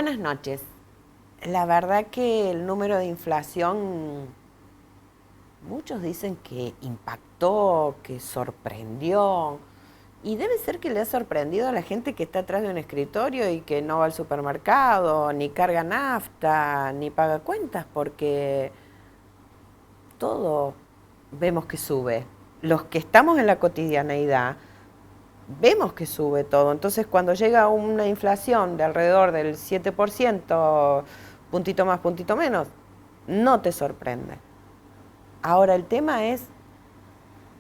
Buenas noches. La verdad que el número de inflación, muchos dicen que impactó, que sorprendió, y debe ser que le ha sorprendido a la gente que está atrás de un escritorio y que no va al supermercado, ni carga nafta, ni paga cuentas, porque todo vemos que sube. Los que estamos en la cotidianeidad, vemos que sube todo. Entonces, cuando llega una inflación de alrededor del 7%, puntito más, puntito menos, no te sorprende. Ahora, el tema es,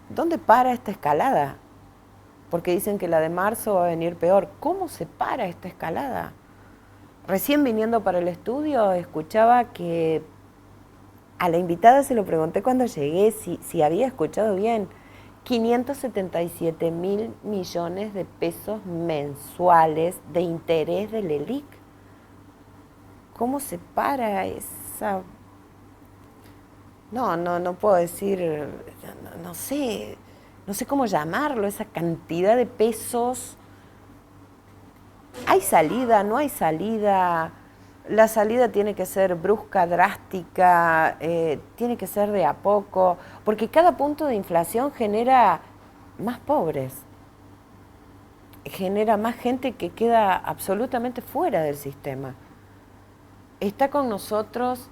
¿dónde para esta escalada? Porque dicen que la de marzo va a venir peor. ¿Cómo se para esta escalada? Recién viniendo para el estudio, escuchaba que a la invitada se lo pregunté cuando llegué si había escuchado bien. 577.000 millones de pesos mensuales de interés del LELIQ. ¿Cómo se para esa? No puedo decir, no sé cómo llamarlo, esa cantidad de pesos. ¿Hay salida? ¿No hay salida? La salida tiene que ser brusca, drástica, tiene que ser de a poco, porque cada punto de inflación genera más pobres, genera más gente que queda absolutamente fuera del sistema. Está con nosotros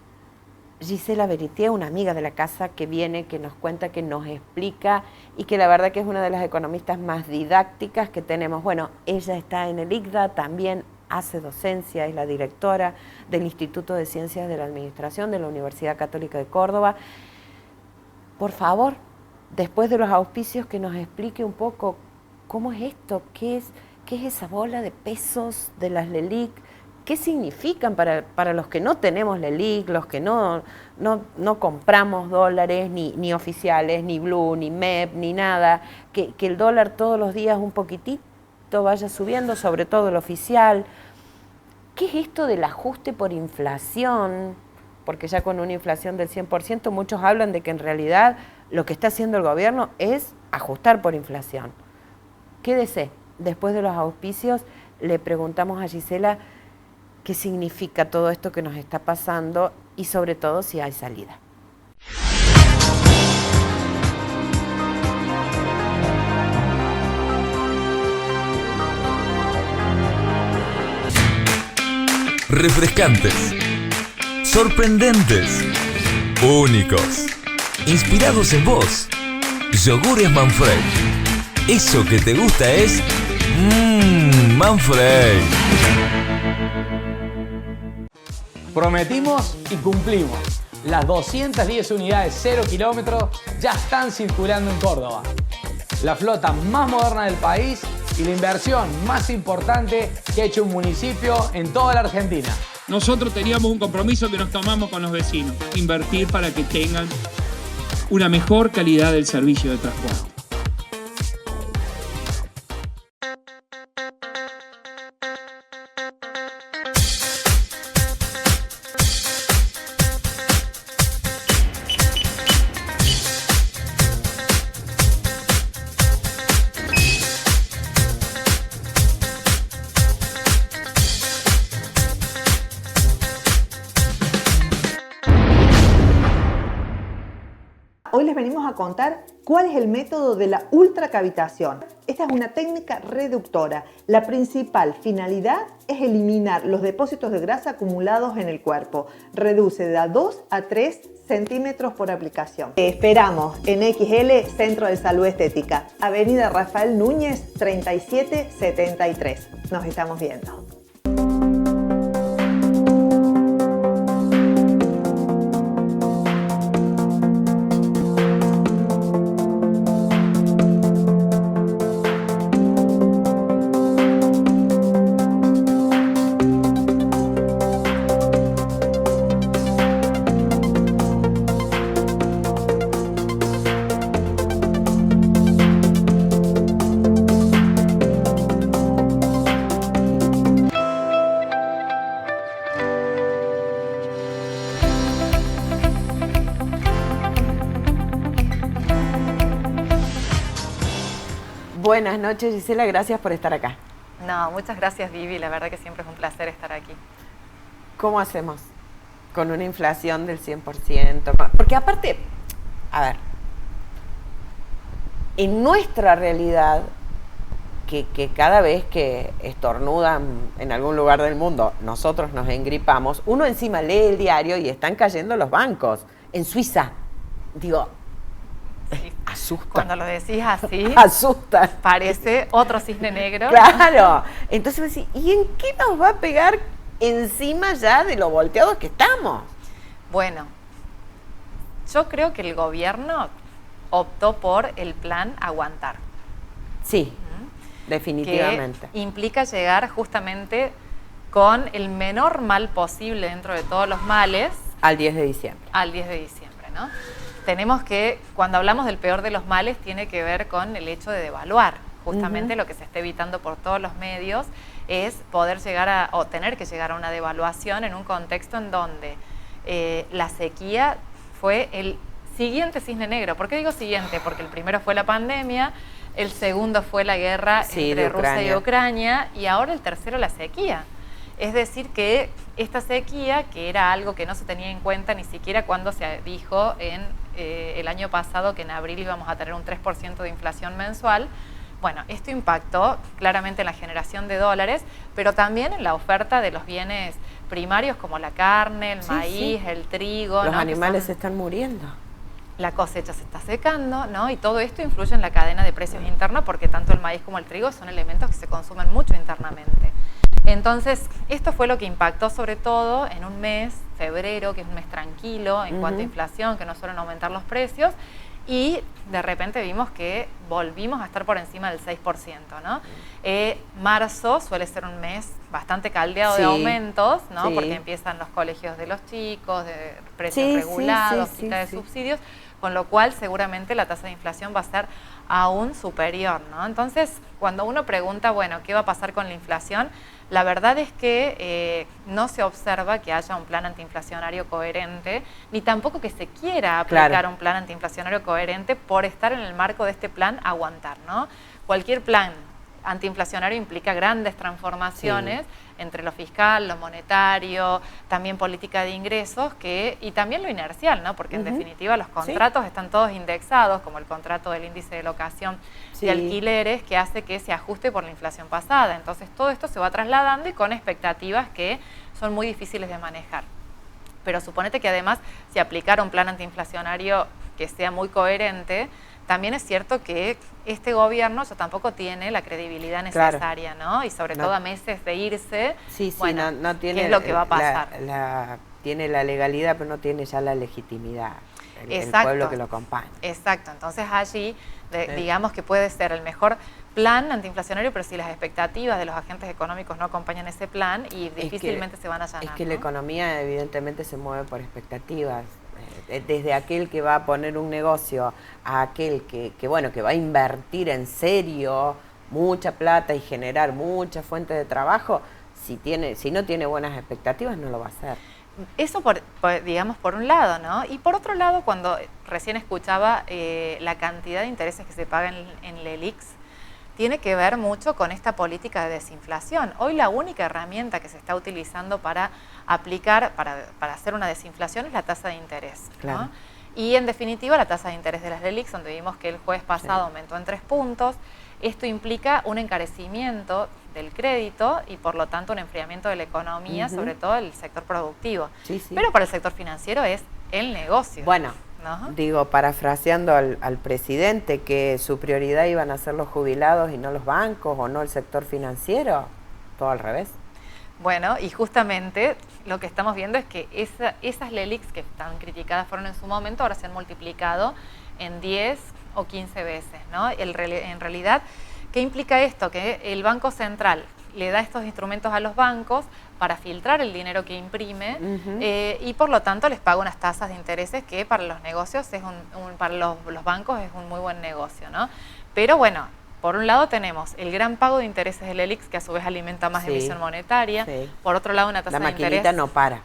Gisela Beritier, una amiga de la casa que viene, que nos cuenta, que nos explica y que la verdad que es una de las economistas más didácticas que tenemos. Bueno, ella está en el ICDA, también hace docencia, es la directora del Instituto de Ciencias de la Administración de la Universidad Católica de Córdoba. Por favor, después de los auspicios, que nos explique un poco cómo es esto, qué es esa bola de pesos de las LELIQ, qué significan para los que no tenemos LELIQ, los que no compramos dólares, ni oficiales, ni Blue, ni MEP, ni nada, que el dólar todos los días un poquitito vaya subiendo, sobre todo el oficial. ¿Qué es esto del ajuste por inflación? Porque ya con una inflación del 100%, muchos hablan de que en realidad lo que está haciendo el gobierno es ajustar por inflación. Quédese, después de los auspicios le preguntamos a Gisela qué significa todo esto que nos está pasando y sobre todo si hay salida. Refrescantes, sorprendentes, únicos, inspirados en vos. Yogures Manfrey. Eso que te gusta es Manfrey. Prometimos y cumplimos. Las 210 unidades 0 kilómetros ya están circulando en Córdoba. La flota más moderna del país y la inversión más importante que ha hecho un municipio en toda la Argentina. Nosotros teníamos un compromiso que nos tomamos con los vecinos, invertir para que tengan una mejor calidad del servicio de transporte. Hoy les venimos a contar cuál es el método de la ultracavitación. Esta es una técnica reductora. La principal finalidad es eliminar los depósitos de grasa acumulados en el cuerpo. Reduce de 2 a 3 centímetros por aplicación. Te esperamos en XL Centro de Salud Estética, Avenida Rafael Núñez 3773. Nos estamos viendo. Buenas noches, Gisela, gracias por estar acá. No, muchas gracias, Vivi, la verdad que siempre es un placer estar aquí. ¿Cómo hacemos con una inflación del 100%? Porque aparte, a ver, en nuestra realidad, que cada vez que estornudan en algún lugar del mundo, nosotros nos engripamos, uno encima lee el diario y están cayendo los bancos. En Suiza, digo, Sí. asusta. Cuando lo decís así, Asusta. parece otro cisne negro. Claro. Entonces me decís, ¿y en qué nos va a pegar encima ya de lo volteados que estamos? Bueno, yo creo que el gobierno optó por el plan aguantar. Sí, definitivamente. Que implica llegar justamente con el menor mal posible dentro de todos los males Al 10 de diciembre. al 10 de diciembre, ¿no? Tenemos que, cuando hablamos del peor de los males, tiene que ver con el hecho de devaluar. Justamente lo que se está evitando por todos los medios es poder llegar o tener que llegar a una devaluación en un contexto en donde la sequía fue el siguiente cisne negro. ¿Por qué digo siguiente? Porque el primero fue la pandemia, el segundo fue la guerra entre Rusia y Ucrania, y ahora el tercero la sequía. Es decir que esta sequía, que era algo que no se tenía en cuenta ni siquiera cuando se dijo en el año pasado que en abril íbamos a tener un 3% de inflación mensual, bueno, esto impactó claramente en la generación de dólares, pero también en la oferta de los bienes primarios como la carne, el maíz, el trigo. Los ¿no? animales se están muriendo. La cosecha se está secando, ¿no? Y todo esto influye en la cadena de precios interna porque tanto el maíz como el trigo son elementos que se consumen mucho internamente. Entonces, esto fue lo que impactó sobre todo en un mes, febrero, que es un mes tranquilo en cuanto a inflación, que no suelen aumentar los precios, y de repente vimos que volvimos a estar por encima del 6%, ¿no? Marzo suele ser un mes bastante caldeado de aumentos, ¿no? Porque empiezan los colegios de los chicos, de precios regulados, quita de subsidios, con lo cual seguramente la tasa de inflación va a ser aún superior, ¿no? Entonces, cuando uno pregunta, bueno, ¿qué va a pasar con la inflación? La verdad es que no se observa que haya un plan antiinflacionario coherente, ni tampoco que se quiera aplicar un plan antiinflacionario coherente por estar en el marco de este plan aguantar, ¿no? Cualquier plan antiinflacionario implica grandes transformaciones entre lo fiscal, lo monetario, también política de ingresos y también lo inercial, ¿no? Porque en definitiva los contratos están todos indexados, como el contrato del índice de locación de alquileres, que hace que se ajuste por la inflación pasada. Entonces todo esto se va trasladando y con expectativas que son muy difíciles de manejar. Pero suponete que además se aplicara un plan antiinflacionario que sea muy coherente, también es cierto que este gobierno ya tampoco tiene la credibilidad necesaria, ¿no? Y sobre todo a meses de irse, bueno, no tiene, ¿qué es lo que va a pasar? Tiene la legalidad, pero no tiene ya la legitimidad, el pueblo que lo acompaña. Exacto, entonces allí digamos que puede ser el mejor plan antiinflacionario, pero si las expectativas de los agentes económicos no acompañan ese plan, y difícilmente se van a allanar. Es que la economía evidentemente se mueve por expectativas. Desde aquel que va a poner un negocio a aquel que va a invertir en serio mucha plata y generar muchas fuentes de trabajo, si no tiene buenas expectativas no lo va a hacer. Eso digamos por un lado, ¿no? Y por otro lado, cuando recién escuchaba la cantidad de intereses que se pagan en LELIQs, tiene que ver mucho con esta política de desinflación. Hoy la única herramienta que se está utilizando para aplicar, para hacer una desinflación, es la tasa de interés, ¿no? Y en definitiva la tasa de interés de las LELIQs, donde vimos que el jueves pasado aumentó en 3 puntos, esto implica un encarecimiento del crédito y por lo tanto un enfriamiento de la economía, sobre todo el sector productivo. Pero para el sector financiero es el negocio. Bueno, digo, parafraseando al presidente, que su prioridad iban a ser los jubilados y no los bancos o no el sector financiero, todo al revés. Bueno, y justamente lo que estamos viendo es que esas LELIQs que tan criticadas fueron en su momento, ahora se han multiplicado en 10 o 15 veces, ¿no? En realidad, ¿qué implica esto? Que el Banco Central le da estos instrumentos a los bancos para filtrar el dinero que imprime y por lo tanto les paga unas tasas de intereses que para los negocios, para los bancos es un muy buen negocio, ¿no? Pero bueno, por un lado tenemos el gran pago de intereses del LELIQs, que a su vez alimenta más emisión monetaria. Por otro lado, una tasa de interés... La maquinita no para.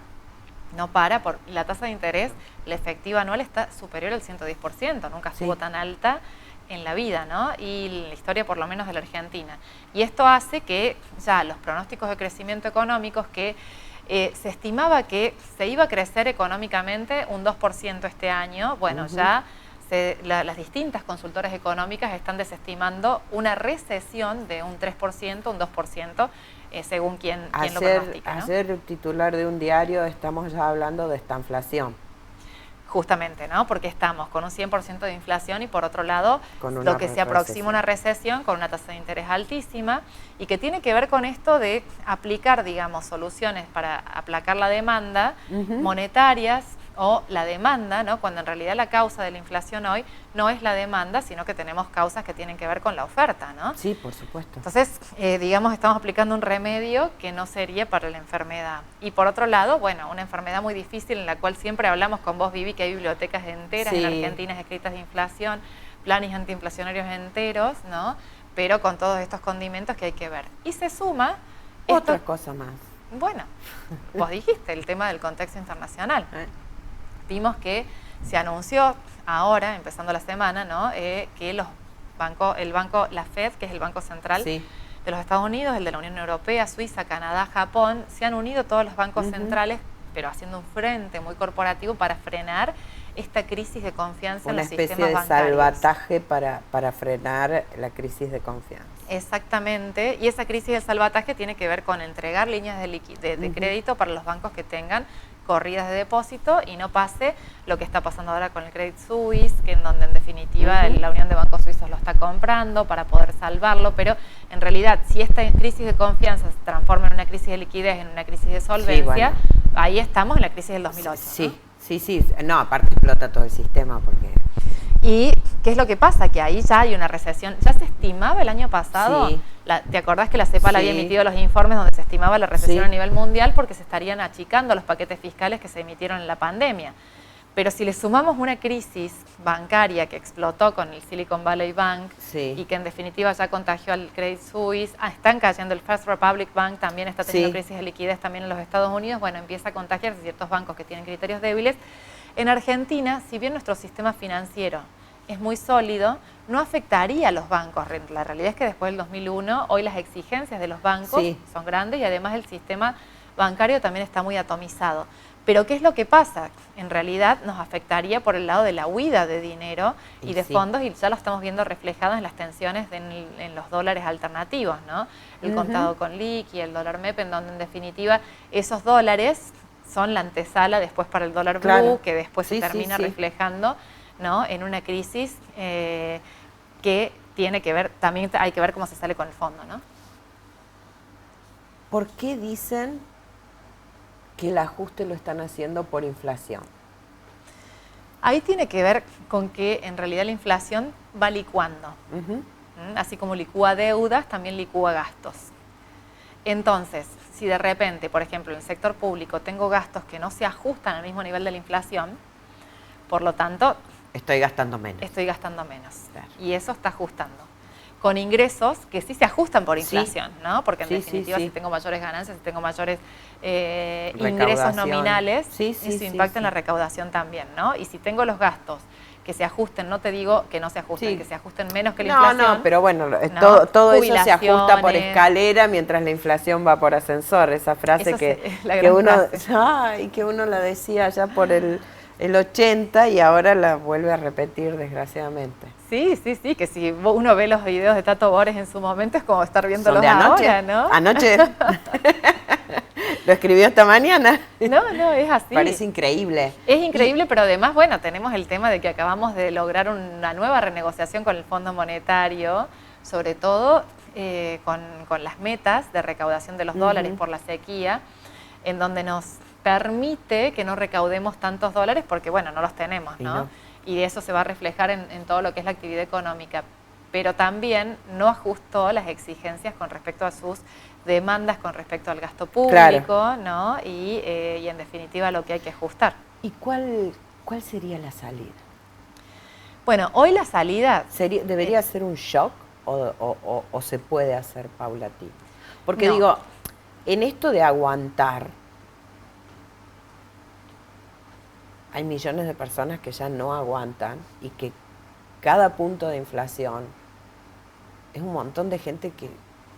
No para, la tasa de interés, la efectiva anual está superior al 110%, nunca estuvo tan alta en la vida, ¿no? Y la historia por lo menos de la Argentina. Y esto hace que ya los pronósticos de crecimiento económicos que se estimaba que se iba a crecer económicamente un 2% este año. Bueno, ya las distintas consultoras económicas están desestimando una recesión de un 3%, un 2%, según quien lo pronostica, ¿no? Ayer, titular de un diario, estamos ya hablando de esta inflación. Justamente, ¿no? Porque estamos con un 100% de inflación y por otro lado, lo que se aproxima una recesión con una tasa de interés altísima y que tiene que ver con esto de aplicar, digamos, soluciones para aplacar la demanda monetarias o la demanda, ¿no? Cuando en realidad la causa de la inflación hoy no es la demanda, sino que tenemos causas que tienen que ver con la oferta, ¿no? Sí, por supuesto. Entonces, digamos, estamos aplicando un remedio que no sería para la enfermedad. Y por otro lado, bueno, una enfermedad muy difícil en la cual siempre hablamos con vos, Vivi, que hay bibliotecas enteras en Argentina escritas de inflación, planes antiinflacionarios enteros, ¿no? Pero con todos estos condimentos que hay que ver. Y se suma... Otra cosa más. Bueno, vos dijiste el tema del contexto internacional. Vimos que se anunció ahora, empezando la semana, ¿no? Que la Fed, que es el Banco Central de los Estados Unidos, el de la Unión Europea, Suiza, Canadá, Japón, se han unido todos los bancos centrales, pero haciendo un frente muy corporativo para frenar esta crisis de confianza en los sistemas bancarios. Una especie de salvataje para frenar la crisis de confianza. Exactamente, y esa crisis del salvataje tiene que ver con entregar líneas de crédito para los bancos que tengan corridas de depósito y no pase lo que está pasando ahora con el Credit Suisse, que en donde en definitiva la Unión de Bancos Suizos lo está comprando para poder salvarlo, pero en realidad si esta crisis de confianza se transforma en una crisis de liquidez, en una crisis de solvencia, ahí estamos en la crisis del 2008. Sí, no, aparte explota todo el sistema porque... ¿Y qué es lo que pasa? Que ahí ya hay una recesión. Ya se estimaba el año pasado, ¿te acordás que la CEPAL había emitido los informes donde se estimaba la recesión a nivel mundial porque se estarían achicando los paquetes fiscales que se emitieron en la pandemia? Pero si le sumamos una crisis bancaria que explotó con el Silicon Valley Bank y que en definitiva ya contagió al Credit Suisse, están cayendo el First Republic Bank, también está teniendo crisis de liquidez también en los Estados Unidos, bueno, empieza a contagiarse ciertos bancos que tienen criterios débiles. En Argentina, si bien nuestro sistema financiero es muy sólido, no afectaría a los bancos. La realidad es que después del 2001, hoy las exigencias de los bancos son grandes y además el sistema bancario también está muy atomizado. Pero ¿qué es lo que pasa? En realidad nos afectaría por el lado de la huida de dinero y de fondos y ya lo estamos viendo reflejado en las tensiones en los dólares alternativos, ¿no? El contado con liqui, el dólar MEP, en donde en definitiva esos dólares son la antesala después para el dólar blue, que después se termina reflejando, ¿no? En una crisis que tiene que ver, también hay que ver cómo se sale con el fondo, ¿no? ¿Por qué dicen que el ajuste lo están haciendo por inflación? Ahí tiene que ver con que en realidad la inflación va licuando. Así como licúa deudas, también licúa gastos. Entonces, si de repente, por ejemplo, en el sector público tengo gastos que no se ajustan al mismo nivel de la inflación, por lo tanto... Estoy gastando menos. Claro. Y eso está ajustando. Con ingresos que sí se ajustan por inflación, ¿no? Porque en definitiva si tengo mayores ganancias, si tengo mayores ingresos nominales, eso impacta en la recaudación también, ¿no? Y si tengo los gastos que se ajusten, no te digo que no se ajusten, que se ajusten menos que la inflación. No, pero bueno, todo eso se ajusta por escalera mientras la inflación va por ascensor. Esa frase que uno la decía ya por el 80 y ahora la vuelve a repetir desgraciadamente. Sí, que si uno ve los videos de Tato Bores en su momento es como estar viéndolos ahora, ¿no? Anoche. Lo escribió esta mañana. No, es así. Parece increíble. Es increíble, pero además, bueno, tenemos el tema de que acabamos de lograr una nueva renegociación con el Fondo Monetario, sobre todo con las metas de recaudación de los dólares por la sequía, en donde nos permite que no recaudemos tantos dólares porque, bueno, no los tenemos, ¿no? Y eso se va a reflejar en todo lo que es la actividad económica. Pero también no ajustó las exigencias con respecto a sus demandas con respecto al gasto público, ¿no? Y en definitiva lo que hay que ajustar. ¿Y cuál sería la salida? Bueno, hoy la salida... ¿Debería ser un shock o se puede hacer paulatino? Porque digo, en esto de aguantar, hay millones de personas que ya no aguantan y que cada punto de inflación es un montón de gente que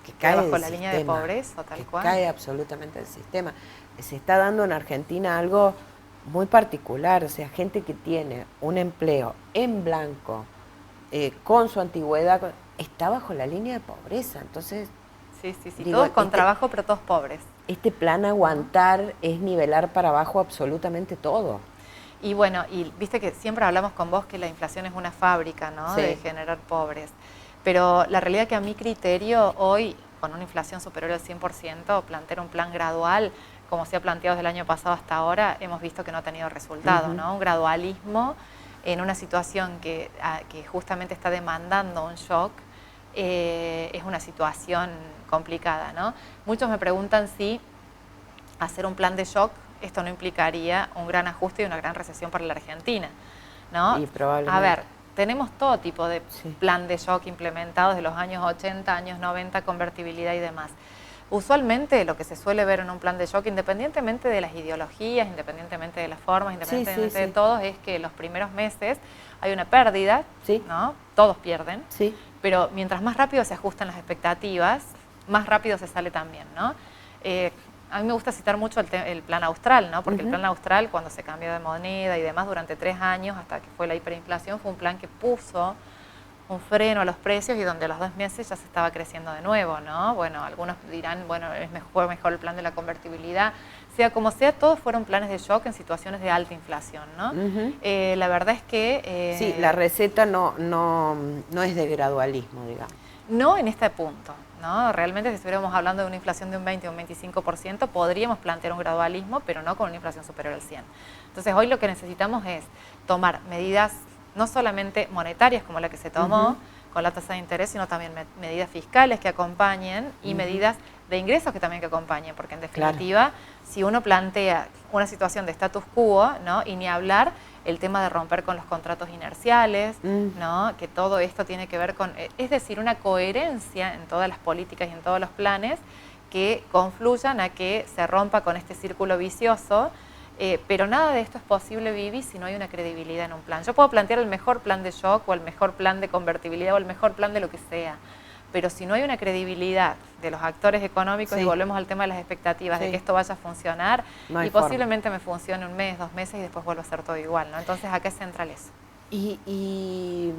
que cae bajo del la línea sistema, de pobreza, tal que cual. cae absolutamente del sistema. Se está dando en Argentina algo muy particular, o sea, gente que tiene un empleo en blanco, con su antigüedad, está bajo la línea de pobreza. Entonces, Sí, digo, todos con trabajo, pero todos pobres. Este plan aguantar es nivelar para abajo absolutamente todo. Y bueno, y viste que siempre hablamos con vos que la inflación es una fábrica, ¿no? Sí. De generar pobres. Pero la realidad es que a mi criterio, hoy, con una inflación superior al 100%, plantear un plan gradual, como se ha planteado desde el año pasado hasta ahora, hemos visto que no ha tenido resultado, ¿no? Un gradualismo en una situación que justamente está demandando un shock, es una situación complicada, ¿no? Muchos me preguntan si hacer un plan de shock, esto no implicaría un gran ajuste y una gran recesión para la Argentina, ¿no? Y probablemente. A ver, tenemos todo tipo de plan de shock implementados de los años 80, años 90, convertibilidad y demás. Usualmente lo que se suele ver en un plan de shock, independientemente de las ideologías, independientemente de las formas, independientemente de todo, es que los primeros meses hay una pérdida, ¿no? Todos pierden, pero mientras más rápido se ajustan las expectativas, más rápido se sale también, ¿no? A mí me gusta citar mucho el plan austral, ¿no? Porque el plan austral, cuando se cambió de moneda y demás durante 3 años, hasta que fue la hiperinflación, fue un plan que puso un freno a los precios y donde a los 2 meses ya se estaba creciendo de nuevo, ¿no? Bueno, algunos dirán, bueno, fue mejor el plan de la convertibilidad. Sea como sea, todos fueron planes de shock en situaciones de alta inflación, ¿no? La verdad es que... sí, la receta no es de gradualismo, digamos. No en este punto, ¿no? Realmente si estuviéramos hablando de una inflación de un 20 o un 25%, podríamos plantear un gradualismo, pero no con una inflación superior al 100. Entonces hoy lo que necesitamos es tomar medidas no solamente monetarias como la que se tomó con la tasa de interés, sino también medidas fiscales que acompañen y medidas de ingresos que también que acompañen, porque en definitiva, si uno plantea una situación de status quo, ¿no? Y ni hablar el tema de romper con los contratos inerciales, ¿no? Que todo esto tiene que ver con, es decir, una coherencia en todas las políticas y en todos los planes que confluyan a que se rompa con este círculo vicioso. Pero nada de esto es posible, Vivi, si no hay una credibilidad en un plan. Yo puedo plantear el mejor plan de shock o el mejor plan de convertibilidad o el mejor plan de lo que sea, pero si no hay una credibilidad de los actores económicos, y volvemos al tema de las expectativas de que esto vaya a funcionar, y posiblemente me funcione 1 mes, 2 meses y después vuelva a ser todo igual, ¿no? Entonces acá es central eso. Y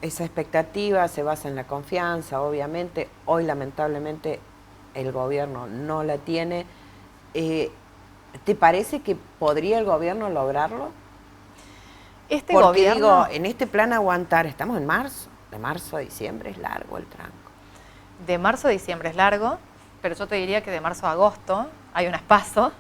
esa expectativa se basa en la confianza, obviamente. Hoy lamentablemente el gobierno no la tiene. ¿Te parece que podría el gobierno lograrlo? Porque gobierno, digo, en este plan aguantar, estamos en marzo, de marzo a diciembre es largo el tranco. De marzo a diciembre es largo, pero yo te diría que de marzo a agosto hay unas PASO,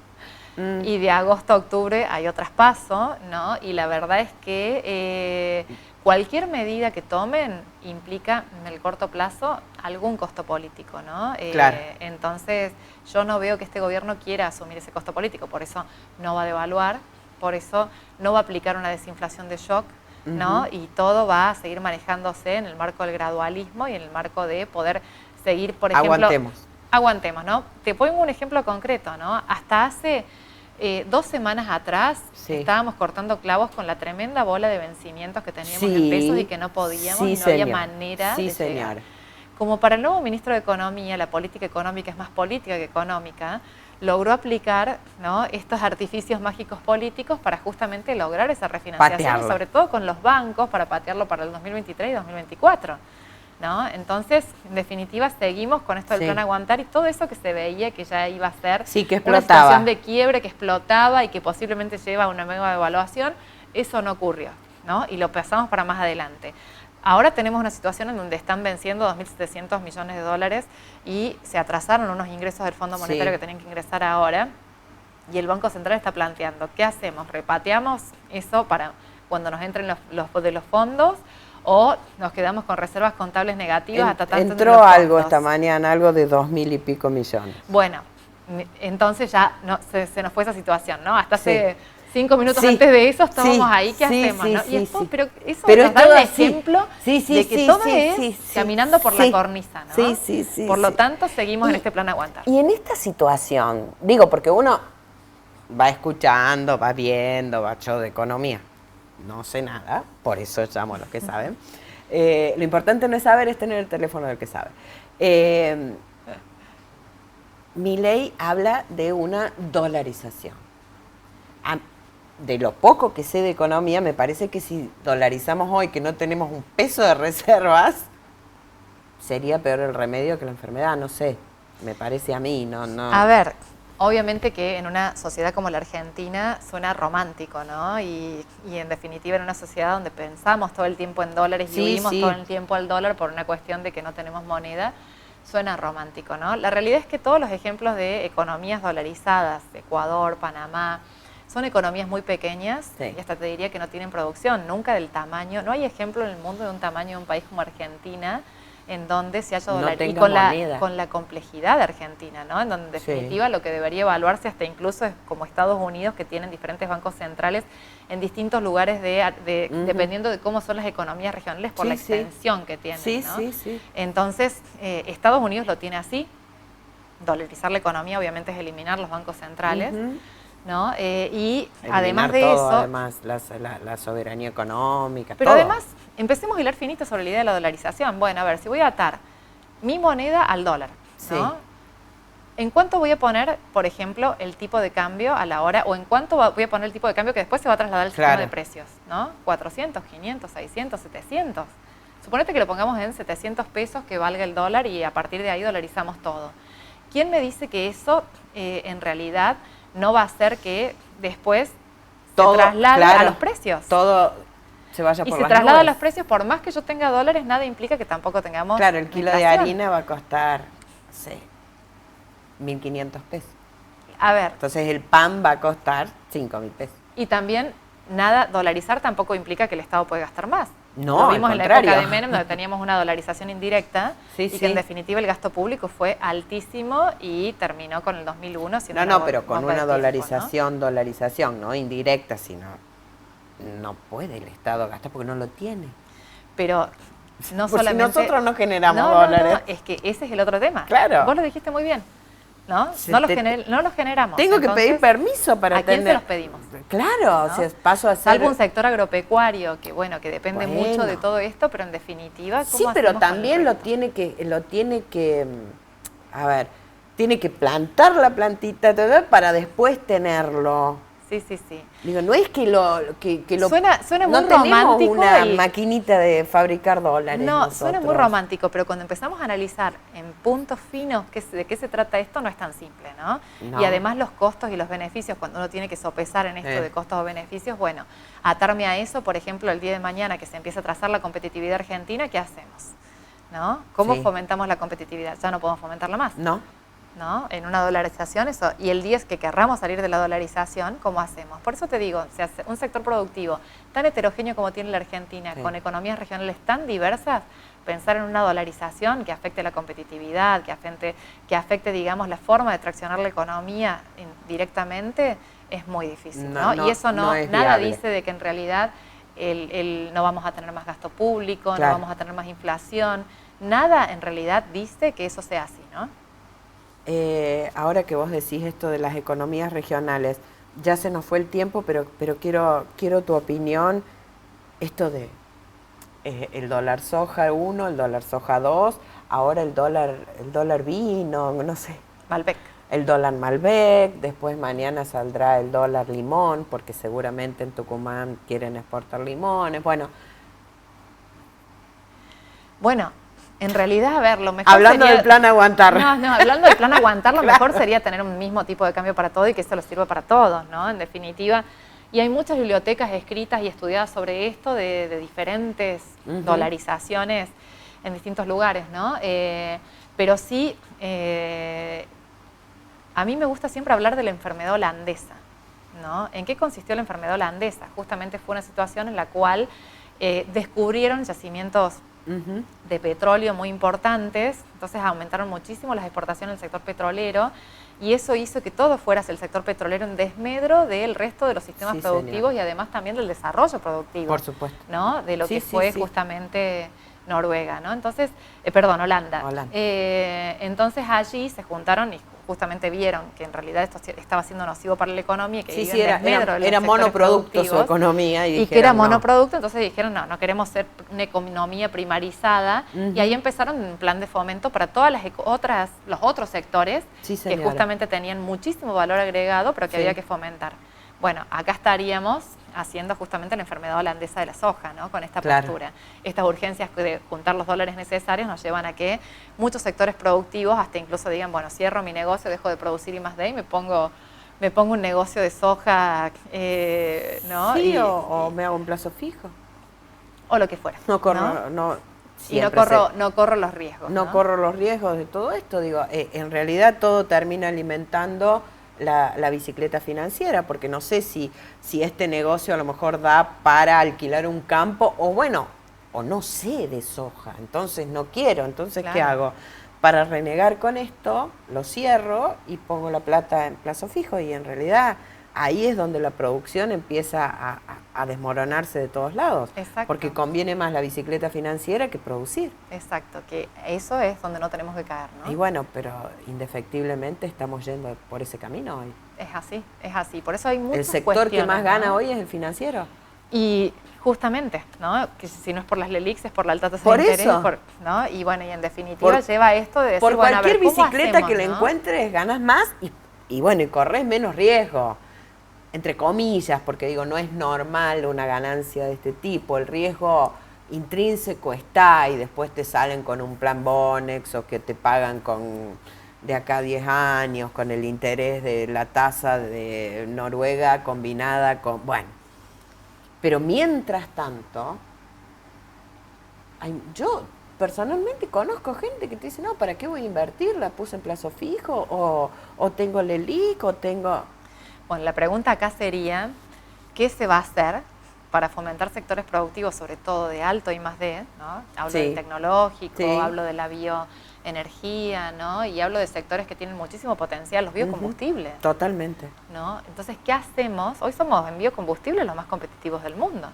y de agosto a octubre hay otras PASO, ¿no? Y la verdad es que cualquier medida que tomen implica en el corto plazo algún costo político, ¿no? Claro. Entonces yo no veo que este gobierno quiera asumir ese costo político, por eso no va a devaluar, por eso no va a aplicar una desinflación de shock, ¿no? Y todo va a seguir manejándose en el marco del gradualismo y en el marco de poder seguir, por ejemplo... Aguantemos, ¿no? Te pongo un ejemplo concreto, ¿no? Hasta hace 2 semanas atrás estábamos cortando clavos con la tremenda bola de vencimientos que teníamos en pesos y que no podíamos y no había manera de llegar. Como para el nuevo ministro de Economía, la política económica es más política que económica, logró aplicar, ¿no? Estos artificios mágicos políticos para justamente lograr esa refinanciación, y sobre todo con los bancos para patearlo para el 2023 y 2024. ¿No? Entonces, en definitiva, seguimos con esto del plan aguantar y todo eso que se veía que ya iba a ser que una situación de quiebre, que explotaba y que posiblemente lleva a una nueva evaluación, eso no ocurrió, ¿no? Y lo pasamos para más adelante. Ahora tenemos una situación en donde están venciendo 2.700 millones de dólares y se atrasaron unos ingresos del Fondo Monetario que tenían que ingresar ahora, y el Banco Central está planteando, ¿qué hacemos? ¿Repateamos eso para cuando nos entren los fondos? ¿O nos quedamos con reservas contables negativas hasta tanto? Entró algo esta mañana, algo de 2.000 y pico millones. Bueno, entonces ya se nos fue esa situación, ¿no? Hasta hace 5 minutos antes de eso estábamos ahí, ¿qué hacemos? ¿No? Y esto, pero eso nos da un ejemplo de que todo es caminando por la cornisa, ¿no? Por lo tanto, seguimos en este plan aguantar. Y en esta situación, digo, porque uno va escuchando, va viendo, va yo de economía. No sé nada, por eso llamo a los que saben. Lo importante no es saber, es tener el teléfono del que sabe. Milei habla de una dolarización. De lo poco que sé de economía, me parece que si dolarizamos hoy, que no tenemos un peso de reservas, sería peor el remedio que la enfermedad, no sé. Me parece a mí, no. A ver, obviamente que en una sociedad como la Argentina suena romántico, ¿no? Y en definitiva en una sociedad donde pensamos todo el tiempo en dólares y huimos todo el tiempo al dólar por una cuestión de que no tenemos moneda, suena romántico, ¿no? La realidad es que todos los ejemplos de economías dolarizadas, Ecuador, Panamá, son economías muy pequeñas y hasta te diría que no tienen producción, nunca del tamaño. No hay ejemplo en el mundo de un tamaño de un país como Argentina en donde se haya dolarizado y con la complejidad de Argentina, ¿no? En donde en definitiva lo que debería evaluarse hasta incluso es como Estados Unidos, que tienen diferentes bancos centrales en distintos lugares dependiendo de cómo son las economías regionales por la extensión que tienen, ¿no? Entonces, Estados Unidos lo tiene así. Dolarizar la economía obviamente es eliminar los bancos centrales, ¿no? Y eliminar además de todo, eso... Además, la soberanía económica, pero todo. además, empecemos a hilar finito sobre la idea de la dolarización. Bueno, a ver, si voy a atar mi moneda al dólar, ¿no? ¿En cuánto voy a poner, por ejemplo, el tipo de cambio a la hora? ¿O en cuánto voy a poner el tipo de cambio que después se va a trasladar al sistema de precios, ¿no? 400, 500, 600, 700. Suponete que lo pongamos en 700 pesos que valga el dólar y a partir de ahí dolarizamos todo. ¿Quién me dice que eso en realidad no va a hacer que después todo se traslade a los precios? Todo se vaya por las nubes. Y se traslada a los precios, por más que yo tenga dólares, nada implica que tampoco tengamos Claro, el kilo de harina va a costar, no sé, 1.500 pesos. A ver. Entonces el pan va a costar 5.000 pesos. Y también, dolarizar tampoco implica que el Estado puede gastar más. No, lo vimos en la época de Menem, donde teníamos una dolarización indirecta y que en definitiva el gasto público fue altísimo y terminó con el 2001 siendo pero con una dolarización, ¿no? Indirecta, sino no puede el Estado gastar porque no lo tiene. Pero no solamente... Si nosotros no generamos dólares. No, es que ese es el otro tema. Claro. Vos lo dijiste muy bien. ¿No? No los generamos. Tengo que pedir permiso para ¿A quién se los pedimos? Claro, ¿no? O sea, paso a ser... Salvo un sector agropecuario que, que depende mucho de todo esto, pero en definitiva... Sí, pero también lo tiene que, a ver, tiene que plantar la plantita para después tenerlo. Sí. Digo, no es que lo suena muy no romántico. Una maquinita de fabricar dólares. No, nosotros. Suena muy romántico, pero cuando empezamos a analizar en puntos finos de qué se trata esto, no es tan simple, ¿no? Y además los costos y los beneficios, cuando uno tiene que sopesar en esto de costos o beneficios, atarme a eso, por ejemplo, el día de mañana que se empieza a trazar la competitividad argentina, ¿qué hacemos? ¿No? ¿Cómo fomentamos la competitividad? Ya no podemos fomentarla más. No. En una dolarización, eso, y el día es que querramos salir de la dolarización, ¿cómo hacemos? Por eso te digo, un sector productivo tan heterogéneo como tiene la Argentina, con economías regionales tan diversas, pensar en una dolarización que afecte la competitividad, que afecte, digamos, la forma de traccionar la economía directamente, es muy difícil, ¿no? Y eso nada viable. Dice de que en realidad no vamos a tener más gasto público, no vamos a tener más inflación, nada en realidad dice que eso sea así, ¿no? Ahora que vos decís esto de las economías regionales, ya se nos fue el tiempo, pero quiero tu opinión, esto de el dólar soja 1, el dólar soja 2, ahora el dólar vino, no sé. Malbec. El dólar Malbec, después mañana saldrá el dólar limón, porque seguramente en Tucumán quieren exportar limones, Bueno, en realidad, a ver, lo mejor hablando del plan aguantar. Hablando del plan aguantar, lo mejor sería tener un mismo tipo de cambio para todo y que eso lo sirva para todos, ¿no? En definitiva, y hay muchas bibliotecas escritas y estudiadas sobre esto de diferentes dolarizaciones en distintos lugares, ¿no? Pero sí, a mí me gusta siempre hablar de la enfermedad holandesa, ¿no? ¿En qué consistió la enfermedad holandesa? Justamente fue una situación en la cual descubrieron yacimientos de petróleo muy importantes, entonces aumentaron muchísimo las exportaciones del sector petrolero y eso hizo que todo fuera hacia el sector petrolero en desmedro del resto de los sistemas productivos y además también del desarrollo productivo. Por supuesto. ¿No? De lo que fue justamente Noruega, ¿no? Entonces, perdón, Holanda. Holanda. Entonces allí se juntaron y justamente vieron que en realidad esto estaba siendo nocivo para la economía y que Sí, era sectores monoproducto su productivos, economía. y que era monoproducto, entonces dijeron, no queremos ser una economía primarizada, y ahí empezaron un plan de fomento para todas los otros sectores que justamente tenían muchísimo valor agregado, pero que había que fomentar. Bueno, acá estaríamos haciendo justamente la enfermedad holandesa de la soja, ¿no? Con esta postura. Estas urgencias de juntar los dólares necesarios nos llevan a que muchos sectores productivos hasta incluso digan, bueno, cierro mi negocio, dejo de producir I+D y me pongo un negocio de soja, ¿no? Sí, o me hago un plazo fijo. O lo que fuera. No corro, y no corro los riesgos. No corro los riesgos de todo esto. Digo, en realidad todo termina alimentando la bicicleta financiera, porque no sé si este negocio a lo mejor da para alquilar un campo, o no sé de soja, entonces no quiero, entonces ¿qué hago? Para renegar con esto, lo cierro y pongo la plata en plazo fijo, y en realidad ahí es donde la producción empieza a desmoronarse de todos lados. Exacto. Porque conviene más la bicicleta financiera que producir. Exacto, que eso es donde no tenemos que caer, ¿no? Y bueno, pero indefectiblemente estamos yendo por ese camino hoy. Es así. Por eso hay muchas El sector que cuestiones, más gana hoy es el financiero. Y justamente, ¿no? Que si no es por las LELIQs, es por la alta tasa por de interés, eso. ¿no? Y bueno, y en definitiva lleva esto de decir, por bueno, cualquier a ver, ¿cómo bicicleta hacemos, que le encuentres, ganas más y bueno, y corres menos riesgo. Entre comillas, porque digo, no es normal una ganancia de este tipo. El riesgo intrínseco está, y después te salen con un plan Bonex o que te pagan de acá a 10 años con el interés de la tasa de Noruega combinada con... Bueno, pero mientras tanto, yo personalmente conozco gente que te dice, no, ¿para qué voy a invertir? La puse en plazo fijo, o tengo LELIQ, o tengo... Bueno, la pregunta acá sería, ¿qué se va a hacer para fomentar sectores productivos, sobre todo de alto I+D, ¿no? Hablo del tecnológico, hablo de la bioenergía, ¿no? Y hablo de sectores que tienen muchísimo potencial, los biocombustibles. Totalmente. ¿No? Entonces, ¿qué hacemos? Hoy somos en biocombustibles los más competitivos del mundo,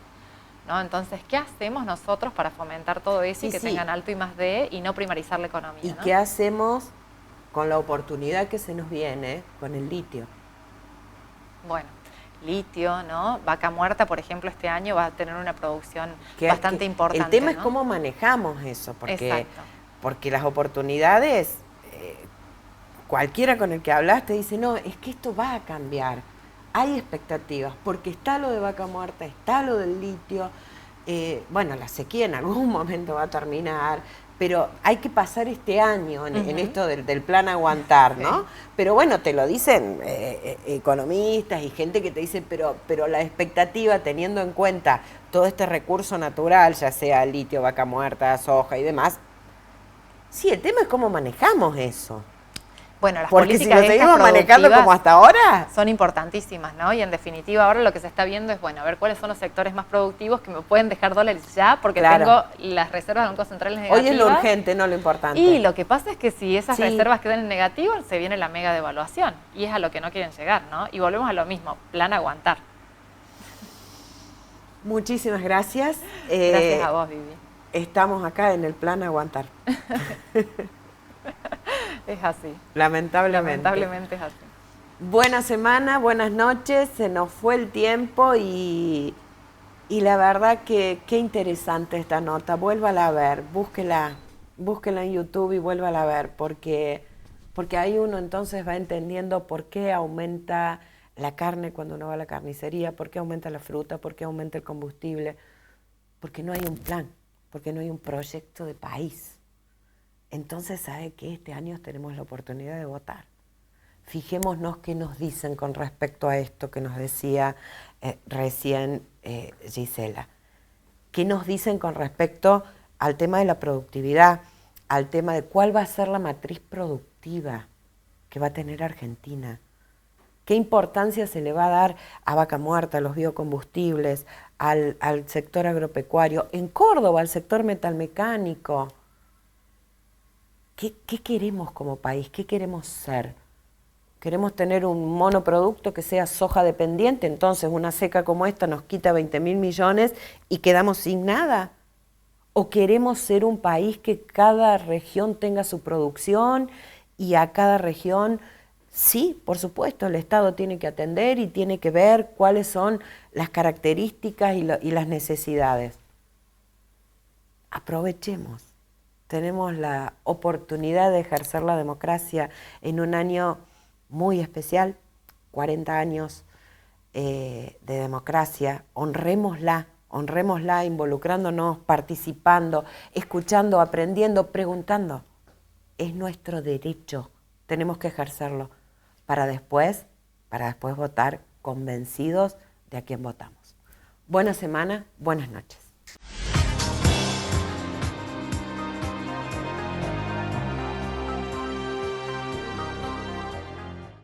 ¿no? Entonces, ¿qué hacemos nosotros para fomentar todo eso y que tengan alto I+D y no primarizar la economía? ¿Y ¿no? qué hacemos con la oportunidad que se nos viene con el litio? Bueno, litio, ¿no? Vaca Muerta, por ejemplo, este año va a tener una producción bastante importante. El tema ¿no? es cómo manejamos eso, porque las oportunidades, cualquiera con el que hablas te dice, no, es que esto va a cambiar. Hay expectativas, porque está lo de Vaca Muerta, está lo del litio. Bueno, la sequía en algún momento va a terminar, pero hay que pasar este año en esto del plan aguantar, ¿no? Sí. Pero bueno, te lo dicen economistas y gente que te dice, pero la expectativa, teniendo en cuenta todo este recurso natural, ya sea litio, vaca muerta, soja y demás, sí, el tema es cómo manejamos eso. Bueno, las porque políticas si lo seguimos manejando como hasta ahora, son importantísimas, ¿no? Y en definitiva ahora lo que se está viendo es, bueno, a ver cuáles son los sectores más productivos que me pueden dejar dólares ya, porque tengo las reservas de bancos centrales negativas. Hoy es lo urgente, no lo importante. Y lo que pasa es que si esas reservas quedan en negativo, se viene la mega devaluación, y es a lo que no quieren llegar, ¿no? Y volvemos a lo mismo, plan aguantar. Muchísimas gracias. Gracias a vos, Vivi. Estamos acá en el plan aguantar. Es así. Lamentablemente. Lamentablemente es así. Buena semana, buenas noches, se nos fue el tiempo y la verdad que qué interesante esta nota. Vuélvala a ver, búsquela en YouTube y vuélvala a ver, porque ahí uno entonces va entendiendo por qué aumenta la carne cuando uno va a la carnicería, por qué aumenta la fruta, por qué aumenta el combustible, porque no hay un plan, porque no hay un proyecto de país. Entonces, ¿sabe qué? Este año tenemos la oportunidad de votar. Fijémonos qué nos dicen con respecto a esto que nos decía recién Gisela. ¿Qué nos dicen con respecto al tema de la productividad, al tema de cuál va a ser la matriz productiva que va a tener Argentina? ¿Qué importancia se le va a dar a Vaca Muerta, a los biocombustibles, al sector agropecuario, en Córdoba, al sector metalmecánico? ¿Qué queremos como país? ¿Qué queremos ser? ¿Queremos tener un monoproducto que sea soja dependiente? Entonces una seca como esta nos quita 20.000 millones y quedamos sin nada. ¿O queremos ser un país que cada región tenga su producción y a cada región, sí, por supuesto, el Estado tiene que atender y tiene que ver cuáles son las características y las necesidades? Aprovechemos. Tenemos la oportunidad de ejercer la democracia en un año muy especial, 40 años de democracia. Honrémosla involucrándonos, participando, escuchando, aprendiendo, preguntando. Es nuestro derecho, tenemos que ejercerlo para después votar convencidos de a quién votamos. Buena semana, buenas noches.